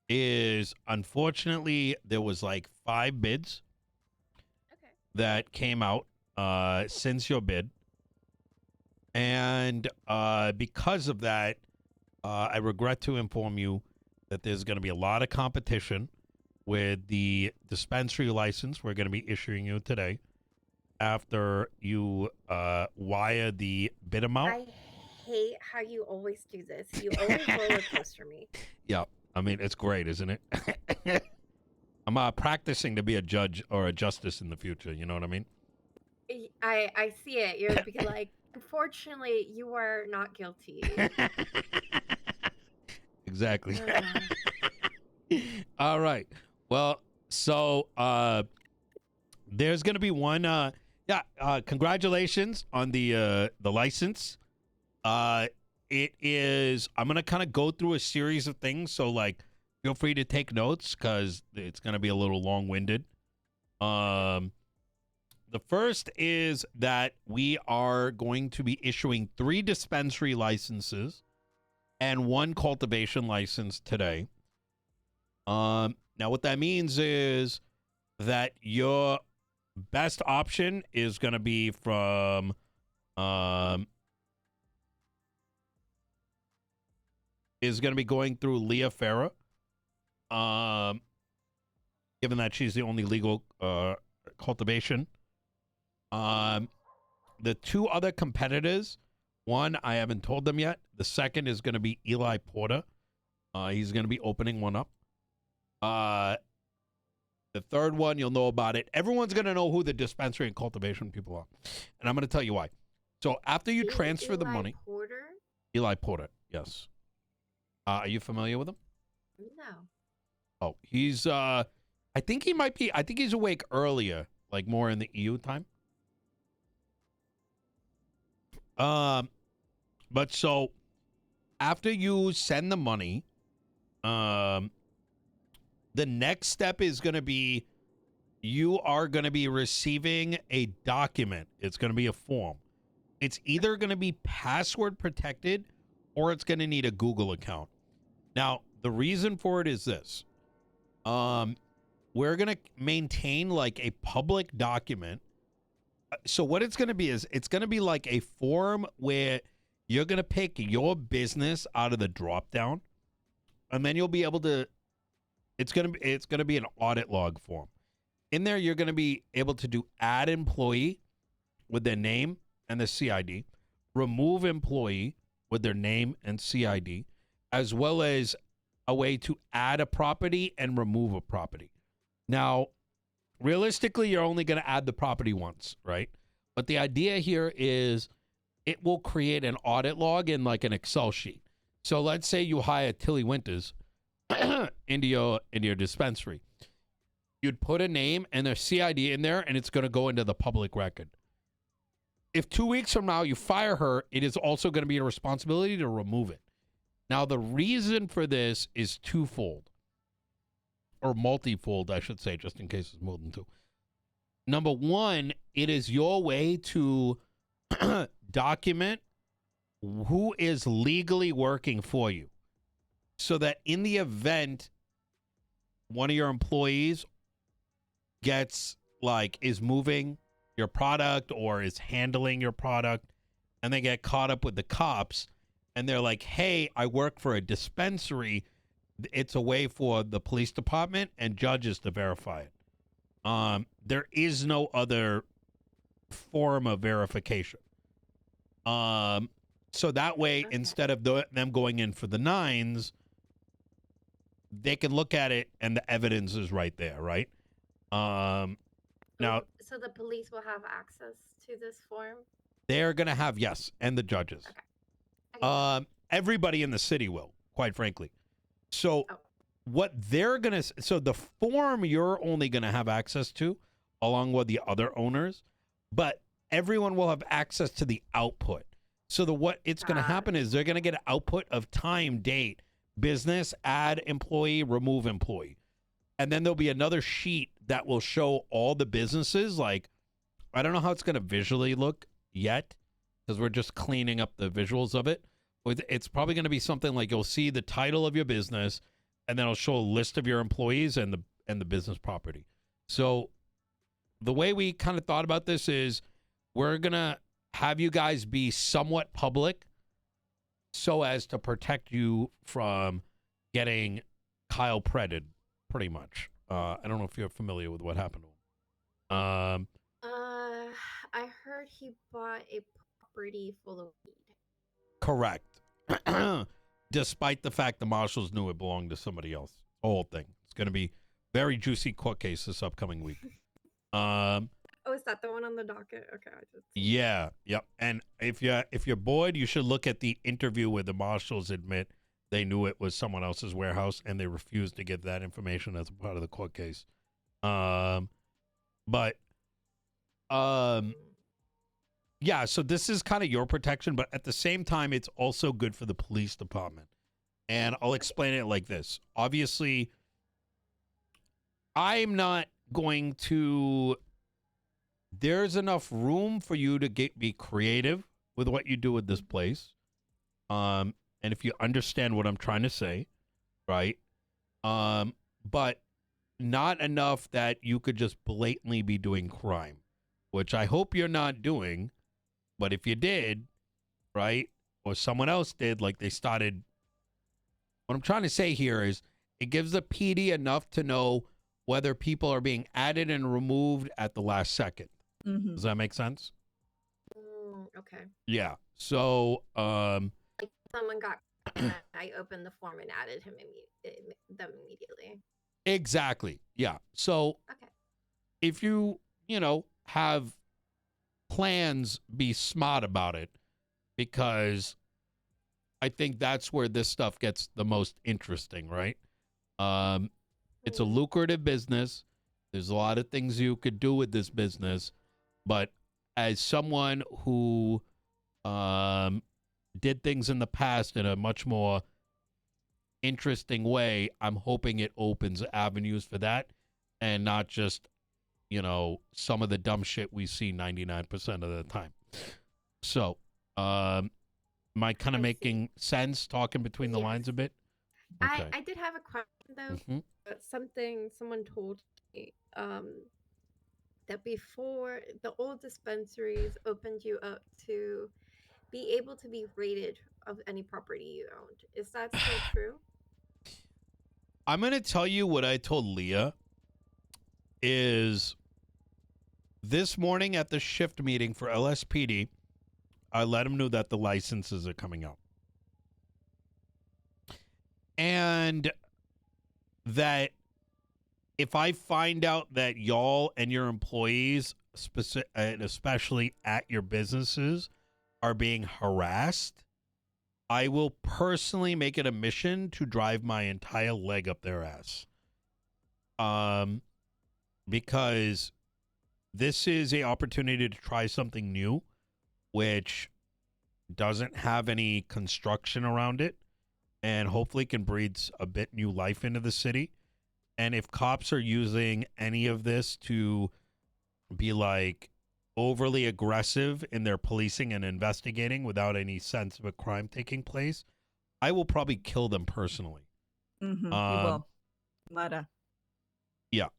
is unfortunately there was like 5 bids Okay. that came out since your bid, and because of that, I regret to inform you that there's going to be a lot of competition with the dispensary license we're going to be issuing you today after you wire the bid amount. I hate how you always do this. You always roller coaster me. Yeah, I mean, it's great, isn't it? I'm practicing to be a judge or a justice in the future. You know what I mean? I see it. You're be like, unfortunately, you are not guilty. Exactly. All right. Well, so there's going to be one. Congratulations on the license. It is. I'm gonna kind of go through a series of things. So like, feel free to take notes because it's gonna be a little long-winded. The first is that we are going to be issuing 3 dispensary licenses and 1 cultivation license today. Now what that means is that your best option is going to be from is going to be going through Leah Farah, given that she's the only legal cultivation. The 2 other competitors, one I haven't told them yet. The second is going to be Eli Porter. He's going to be opening one up. The third one, you'll know about it. Everyone's going to know who the dispensary and cultivation people are. And I'm going to tell you why. So after you transfer the money. Porter? Eli Porter, yes. Are you familiar with him? No. Oh, he's, I think he's awake earlier, like more in the EU time. But so after you send the money, the next step is going to be you are going to be receiving a document. It's going to be a form. It's either going to be password protected or it's going to need a Google account. Now, the reason for it is this. We're going to maintain like a public document. So what it's going to be is it's going to be like a form where you're going to pick your business out of the drop down, and then you'll be able to it's going to be an audit log form. In there you're going to be able to do add employee with their name and the CID, remove employee with their name and CID, as well as a way to add a property and remove a property. Now, realistically, you're only going to add the property once, right? But the idea here is it will create an audit log in like an Excel sheet. So let's say you hire Tilly Winters into your dispensary. You'd put a name and their CID in there, and it's going to go into the public record. If 2 weeks from now you fire her, it is also going to be your responsibility to remove it. Now, the reason for this is twofold. Or multifold, I should say, just in case it's more than 2. Number one, it is your way to document who is legally working for you. So that in the event one of your employees is moving your product or is handling your product and they get caught up with the cops and they're like, hey, I work for a dispensary, it's a way for the police department and judges to verify it. There is no other form of verification. So that way, instead of them going in for the 9s, they can look at it and the evidence is right there, right? Now, so the police will have access to this form? They're going to have, yes, and the judges. Okay. Everybody in the city will, quite frankly. So what they're going to, so the form you're only going to have access to along with the other owners, but everyone will have access to the output. So what it's going to happen is they're going to get an output of time, date, business, add employee, remove employee. And then there'll be another sheet that will show all the businesses. Like, I don't know how it's going to visually look yet because we're just cleaning up the visuals of it. It's probably going to be something like you'll see the title of your business, and then it'll show a list of your employees and the business property. So the way we kind of thought about this is we're gonna have you guys be somewhat public so as to protect you from getting Kyle Predded, pretty much. I don't know if you're familiar with what happened to him. I heard he bought a property full of weed. Correct. Despite the fact the marshals knew it belonged to somebody else. The whole thing. It's going to be very juicy court case this upcoming week. Oh, is that the one on the docket? Okay. Yeah. Yep. And if you're bored, you should look at the interview where the marshals admit they knew it was someone else's warehouse and they refused to give that information as a part of the court case. Yeah, so this is kind of your protection, but at the same time, it's also good for the police department. And I'll explain it like this. Obviously, I'm not going to... There's enough room for you to be creative with what you do with this place. And if you understand what I'm trying to say, right? But not enough that you could just blatantly be doing crime, which I hope you're not doing. But if you did, right, or someone else did, like they started, what I'm trying to say here is it gives the PD enough to know whether people are being added and removed at the last second. Mm-hmm. Does that make sense? Okay. Yeah. So, like someone got, I opened the form and added him them immediately. Exactly. Yeah. So, okay. If you have plans, be smart about it, because I think that's where this stuff gets the most interesting, right? It's a lucrative business. There's a lot of things you could do with this business, but as someone who did things in the past in a much more interesting way, I'm hoping it opens avenues for that and not just some of the dumb shit we see 99% of the time. So, am I kind of making sense talking between the lines a bit? Okay. I did have a question, though. Mm-hmm. Someone told me that before the old dispensaries opened you up to be able to be rated of any property you owned. Is that still true? I'm going to tell you what I told Leah is this morning at the shift meeting for LSPD, I let him know that the licenses are coming out. And that if I find out that y'all and your employees, and especially at your businesses, are being harassed, I will personally make it a mission to drive my entire leg up their ass. Because this is an opportunity to try something new, which doesn't have any construction around it, and hopefully can breathe a bit new life into the city. And if cops are using any of this to be like overly aggressive in their policing and investigating without any sense of a crime taking place, I will probably kill them personally. Mm-hmm. You will. Murder. Yeah.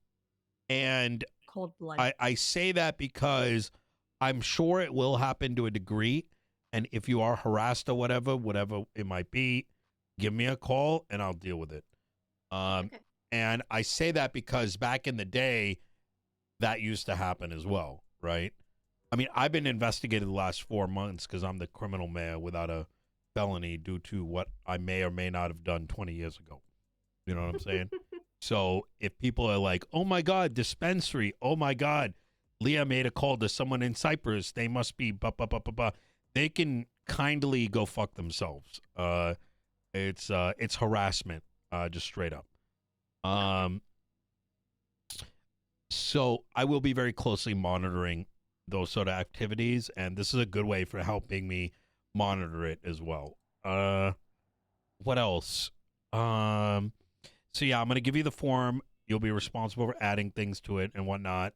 And cold blood. I say that because I'm sure it will happen to a degree. And if you are harassed or whatever it might be, give me a call and I'll deal with it. Okay. And I say that because back in the day, that used to happen as well, right? I mean, I've been investigated the last 4 months because I'm the criminal mayor without a felony due to what I may or may not have done 20 years ago. You know what I'm saying? So if people are like, oh, my God, dispensary. Oh, my God, Leah made a call to someone in Cyprus. They must be They can kindly go fuck themselves. It's harassment, just straight up. So I will be very closely monitoring those sort of activities, and this is a good way for helping me monitor it as well. What else? So yeah, I'm going to give you the form. You'll be responsible for adding things to it and whatnot.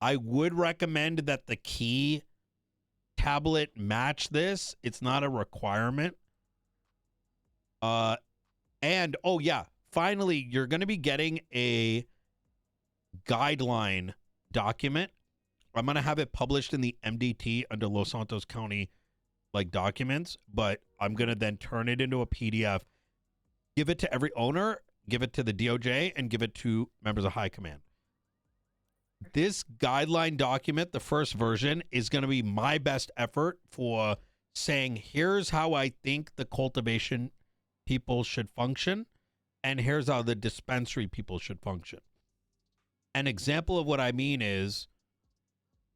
I would recommend that the key tablet match this. It's not a requirement. And, oh yeah, finally, you're going to be getting a guideline document. I'm going to have it published in the MDT under Los Santos County like documents, but I'm going to then turn it into a PDF, give it to every owner, give it to the DOJ, and give it to members of high command. This guideline document, the first version, is going to be my best effort for saying, here's how I think the cultivation people should function, and here's how the dispensary people should function. An example of what I mean is,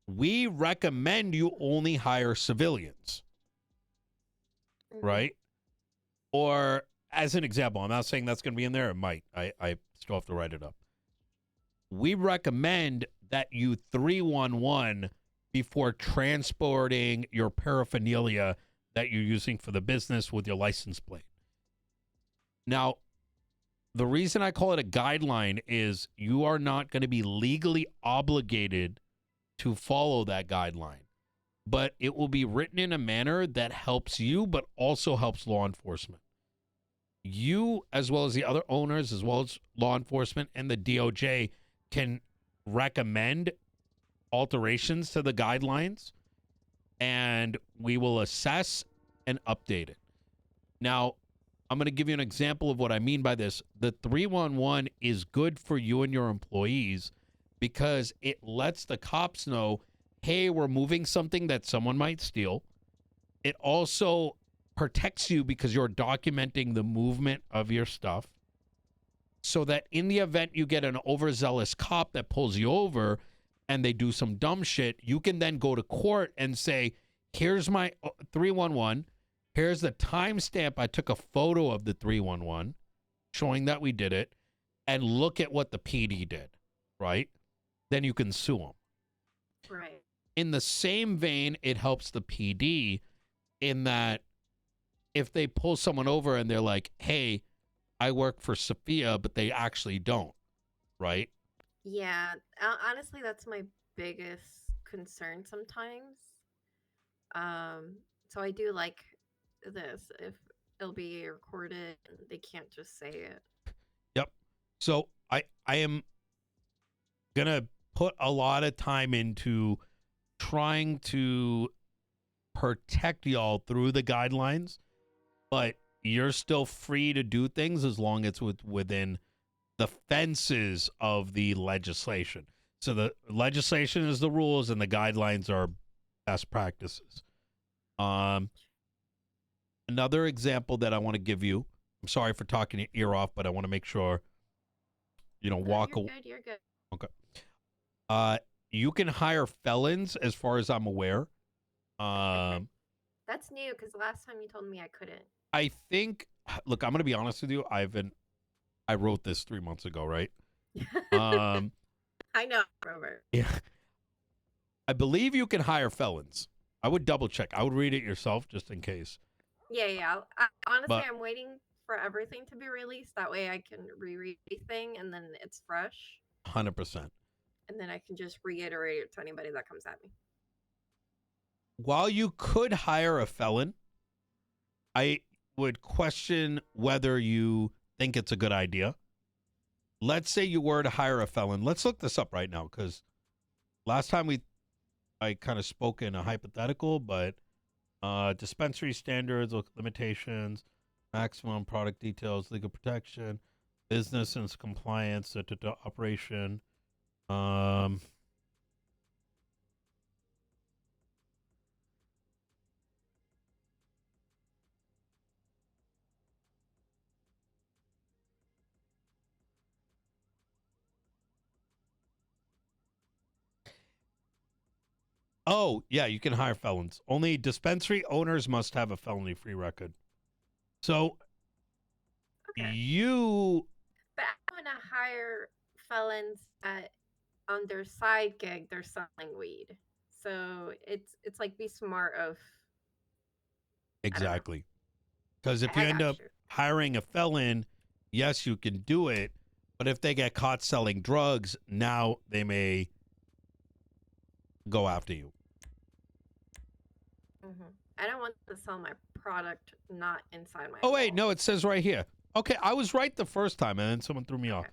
we recommend you only hire civilians, right? Or as an example, I'm not saying that's going to be in there. It might. I still have to write it up. We recommend that you 311 before transporting your paraphernalia that you're using for the business with your license plate. Now, the reason I call it a guideline is you are not going to be legally obligated to follow that guideline, but it will be written in a manner that helps you, but also helps law enforcement. You, as well as the other owners, as well as law enforcement and the DOJ, can recommend alterations to the guidelines, and we will assess and update it. Now, I'm going to give you an example of what I mean by this. The 311 is good for you and your employees because it lets the cops know, hey, we're moving something that someone might steal. It also protects you because you're documenting the movement of your stuff, so that in the event you get an overzealous cop that pulls you over and they do some dumb shit, you can then go to court and say, here's my 311. Here's the timestamp. I took a photo of the 311 showing that we did it, and look at what the PD did, right? Then you can sue them. Right. In the same vein, it helps the PD in that if they pull someone over and they're like, hey, I work for Sophia, but they actually don't, right? Yeah, honestly, that's my biggest concern sometimes. So I do like this. If it'll be recorded, they can't just say it. Yep. So I am gonna put a lot of time into trying to protect y'all through the guidelines, but you're still free to do things as long as it's within the fences of the legislation. So the legislation is the rules and the guidelines are best practices. Another example that I want to give you, I'm sorry for talking your ear off, but I want to make sure, walk away. You're good. Okay. You can hire felons as far as I'm aware. That's new because last time you told me I couldn't. I think, look, I'm going to be honest with you. I wrote this 3 months ago, right? I know, Robert. Yeah. I believe you can hire felons. I would double check. I would read it yourself just in case. Yeah. Honestly, I'm waiting for everything to be released. That way I can reread everything and then it's fresh. 100%. And then I can just reiterate it to anybody that comes at me. While you could hire a felon, I would question whether you think it's a good idea. Let's say you were to hire a felon. Let's look this up right now, because last time I kind of spoke in a hypothetical, but dispensary standards, limitations, maximum product details, legal protection, business and compliance, operation. Oh, yeah, you can hire felons. Only dispensary owners must have a felony-free record. So Okay. But I want to hire felons on their side gig, they're selling weed. So it's like be smart of. Exactly. Because if you end up hiring a felon, yes, you can do it. But if they get caught selling drugs, now they may go after you. I don't want to sell my product not inside my. Oh, wait, no, it says right here. Okay, I was right the first time, and then someone threw me off.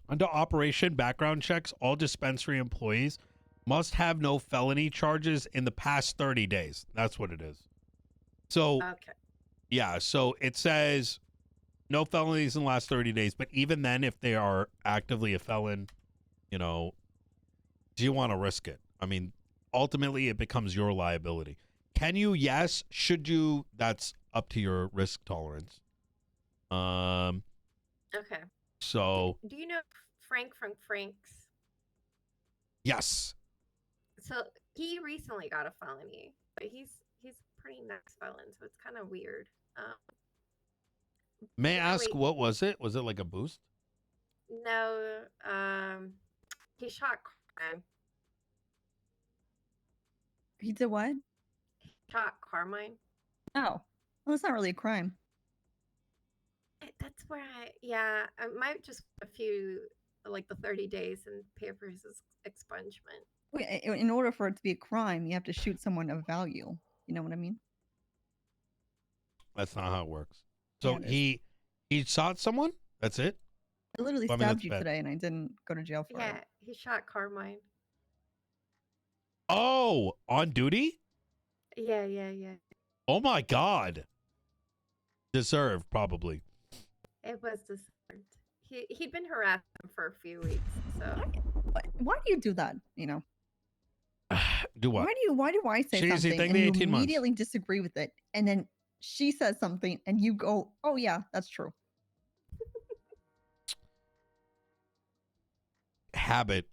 Under operation background checks, all dispensary employees must have no felony charges in the past 30 days. That's what it is. So, Okay. yeah, so it says no felonies in the last 30 days, but even then, if they are actively a felon, you know, do you want to risk it? I mean, ultimately, it becomes your liability. Can you? Yes. Should you? That's up to your risk tolerance. Okay. So, Do you know Frank from Frank's? yes. So he recently got a felony, but he's pretty nice felon, so it's kind of weird. May I Yeah, ask, wait. what was it? Was it like a boost? No, he shot Carmine. He did what? Shot Carmine. Oh, well, that's not really a crime. That's where I might just a few like the 30 days and pay for his expungement. Wait, in order for it to be a crime, you have to shoot someone of value. You know what I mean? That's not how it works. So Yeah, it is. he shot someone? That's it? I literally I mean, stabbed that's you bad. today, and I didn't go to jail for Yeah, it. he shot Carmine. Oh, on duty? Yeah. Oh my God. Deserved, probably. It was deserved. He'd been harassing him for a few weeks, so Why do you do that? You know, Do what? why do I say Jeez, you something think and the you 18 months. immediately disagree with it, and then she says something and you go, "Oh yeah, that's true." Habit.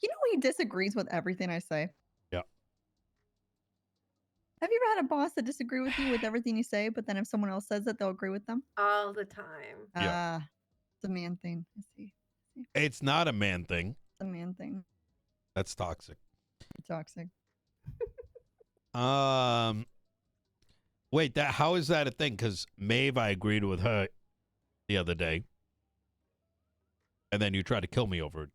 You know he disagrees with everything I say. Yeah. Have you ever had a boss that disagree with you with everything you say, but then if someone else says it, they'll agree with them? all the time. Yeah. It's a man thing. I see. It's not a man thing. It's a man thing. That's toxic. Toxic. Wait, how is that a thing? Because Maeve, I agreed with her the other day. And then you try to kill me over it.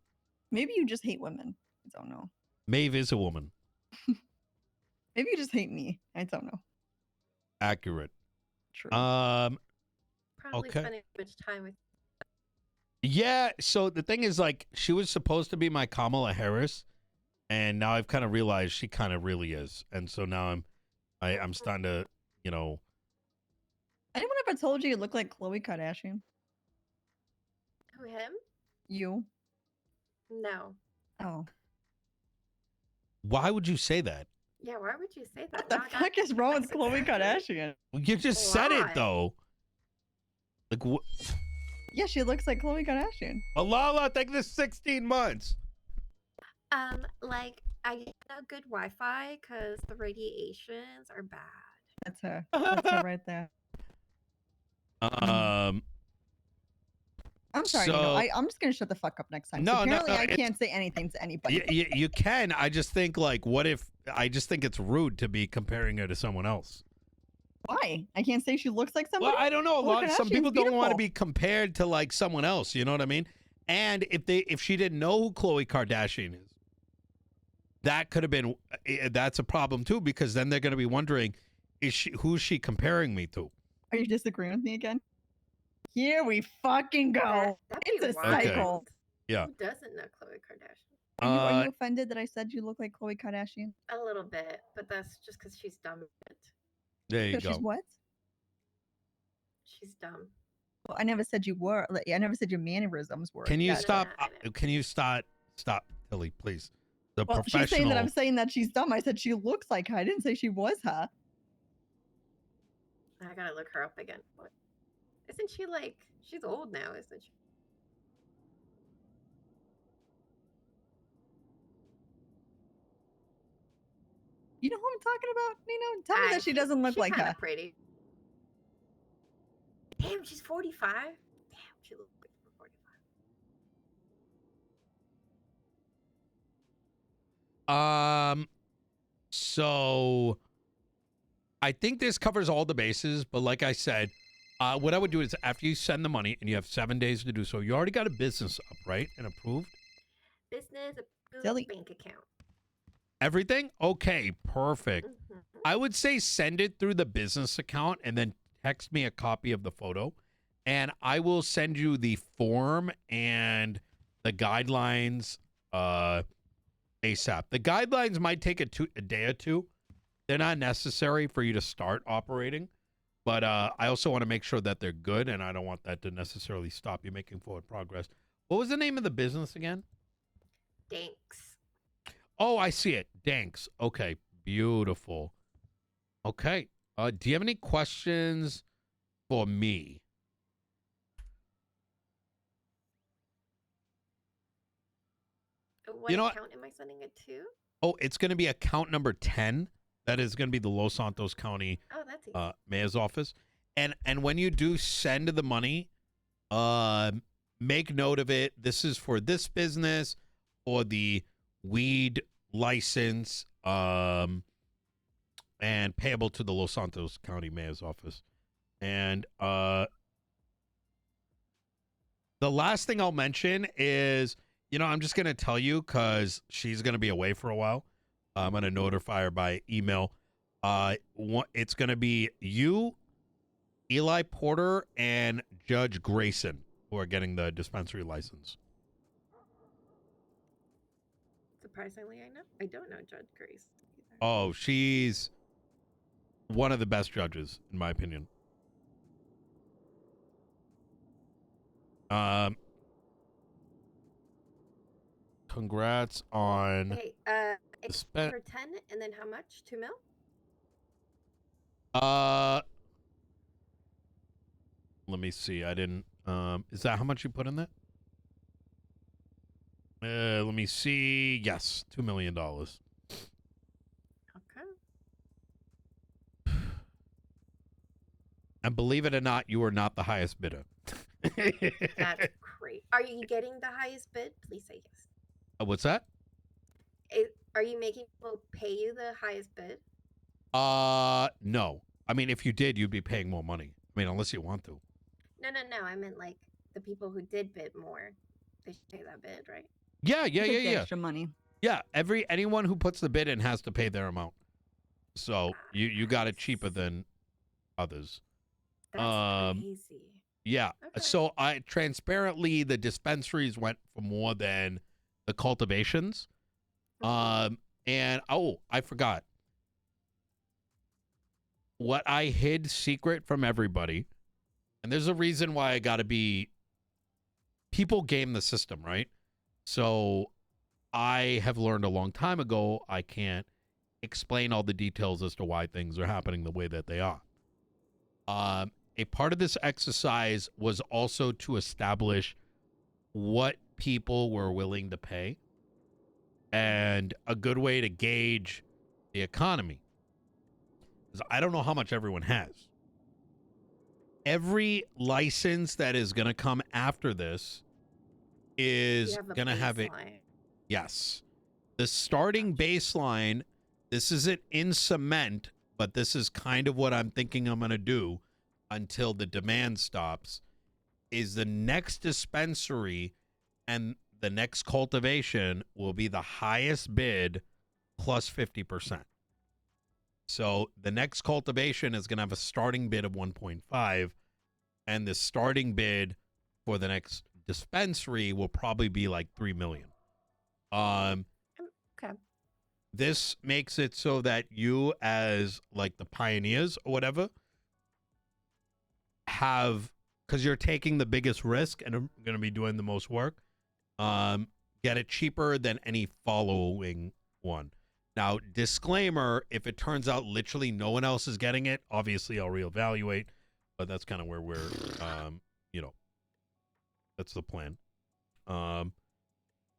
Maybe you just hate women. I don't know. Maeve is a woman. Maybe you just hate me. I don't know. Accurate. True. Probably Okay. spending too much time with. Yeah, so the thing is, like, she was supposed to be my Kamala Harris, and now I've kind of realized she kind of really is. And so now I'm starting to, you know. Anyone ever told you look like Khloe Kardashian? Who, him? You? No. Oh. Why would you say that? Yeah, why would you say that? What the Now I got fuck is wrong with Khloe excited. Kardashian? You just said it, Why? though. Like, Yeah, she looks like Khloe Kardashian. Malala, take this 16 months. Like I get no good Wi-Fi because the radiations are bad. That's her. That's her right there. I'm sorry, Nino. So- I'm just gonna shut the fuck up next time. No, So apparently I it's- can't say anything to anybody. You can. I just think, like, what if, I just think it's rude to be comparing her to someone else. Why? I can't say she looks like somebody. Well, I don't know. Khloe Some Kardashian's people don't want to beautiful. be compared to, like, someone else. You know what I mean? And if she didn't know who Khloe Kardashian is, that could have been, that's a problem too, because then they're going to be wondering, who's she comparing me to? Are you disagreeing with me again? Here we fucking go. That'd be It's a wild. cycle. Yeah. Who doesn't know Khloe Kardashian? Are you offended that I said you look like Khloe Kardashian? A little bit, but that's just because she's dumb. There you Because she's go. what? She's dumb. Well, I never said you were. Like, I never said your mannerisms were. Can you Yeah, stop? I know. Can you stop, Tilly, please? The Well, professional. she's saying that I'm saying that she's dumb. I said she looks like her. I didn't say she was her. I gotta look her up again. What? Isn't she like? She's old now, isn't she? You know who I'm talking about, Nino? Tell me that she She's- doesn't look she's like kinda her. Pretty. Damn, she's 45. Damn, she looks like she's 45. So I think this covers all the bases, but like I said, what I would do is after you send the money and you have 7 days to do so, you already got a business up, right? And approved? Business approved Silly. bank account. Everything? Okay, perfect. Mhm. I would say send it through the business account and then text me a copy of the photo, and I will send you the form and the guidelines ASAP. The guidelines might take a day or two. They're not necessary for you to start operating, but I also want to make sure that they're good, and I don't want that to necessarily stop you making forward progress. What was the name of the business again? Thanks. Oh, I see it. Danks. Okay, beautiful. Okay. Do you have any questions for me? What You know what? account am I sending it to? Oh, it's going to be account number 10. That is going to be the Los Santos County Oh, that's easy. mayor's office. And when you do send the money, make note of it. This is for this business or the weed license and payable to the Los Santos County mayor's office. And the last thing I'll mention is, I'm just going to tell you because she's going to be away for a while. I'm going to notify her by email. It's going to be you, Eli Porter, and Judge Grayson who are getting the dispensary license. Surprisingly, I don't know Judge Grace either. Oh, she's one of the best judges, in my opinion. Congrats on Okay, it's spent. for 10, and then how much? 2 mil? Let me see. I didn't. Is that how much you put in that? Let me see. Yes, $2 million. Okay. And believe it or not, you are not the highest bidder. That's great. Are you getting the highest bid? Please say yes. What's that? Are you making people pay you the highest bid? No. I mean, if you did, you'd be paying more money. I mean, unless you want to. No. I meant like the people who did bid more. They should pay that bid, right? Yeah. Take the extra money. Yeah. Anyone who puts the bid in has to pay their amount. So you got it cheaper than others. That's crazy. Yeah. Okay. So transparently, the dispensaries went for more than the cultivations. And I forgot. What I hid secret from everybody, and there's a reason why I got to be. People game the system, right? So I have learned a long time ago I can't explain all the details as to why things are happening the way that they are. A part of this exercise was also to establish what people were willing to pay and a good way to gauge the economy. Because I don't know how much everyone has. Every license that is going to come after this is going to have it. Yes. The starting baseline, this isn't in cement, but this is kind of what I'm thinking I'm going to do until the demand stops, is the next dispensary and the next cultivation will be the highest bid plus 50%. So the next cultivation is going to have a starting bid of 1.5, and the starting bid for the next dispensary will probably be like 3 million. Okay. This makes it so that you, as like the pioneers or whatever, have, because you're taking the biggest risk and are going to be doing the most work, get it cheaper than any following one. Now, disclaimer, if it turns out literally no one else is getting it, obviously I'll reevaluate, but that's kind of where we're, that's the plan.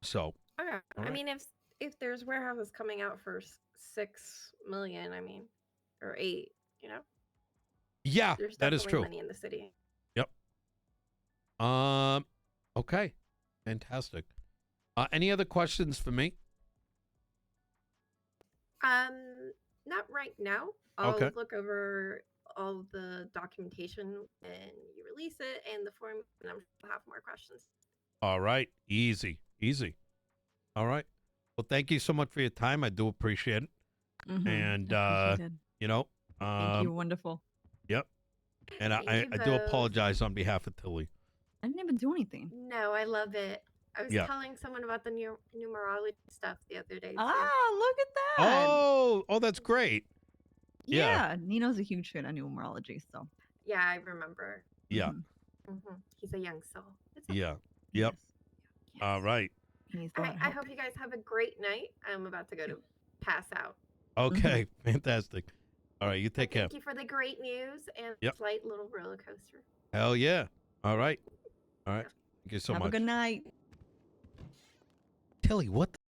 So. Okay. Right. I mean, if there's warehouses coming out for 6 million, I mean, or 8, Yeah, there's that is definitely true. money in the city. Yep. Okay. Fantastic. Any other questions for me? Not right now. I'll Okay. look over all the documentation when you release it and the form, and I'm sure I'll have more questions. All right. Easy. All right. Well, thank you so much for your time. I do appreciate it. Mm-hmm. And, Appreciated. you know, Thank you. Wonderful. Yep. And Thank I you do both. apologize on behalf of Tilly. I didn't even do anything. No, I love it. I was Yeah. telling someone about the numerology stuff the other day too. Ah, look at that. Oh, that's great. yeah. Yeah, Nino's a huge fan of numerology, so. Yeah, I remember. Yeah. He's a young soul. It's Yeah. Yes. Yep. All right. He needs a All lot right. of I help. hope you guys have a great night. I'm about to go to pass out. Okay. Fantastic. All right. You take care. Thank you for the great news and Yep. slight little roller coaster. Hell yeah. All right. All right. Yeah. Thank you so Have much. a good night. Tilly, what the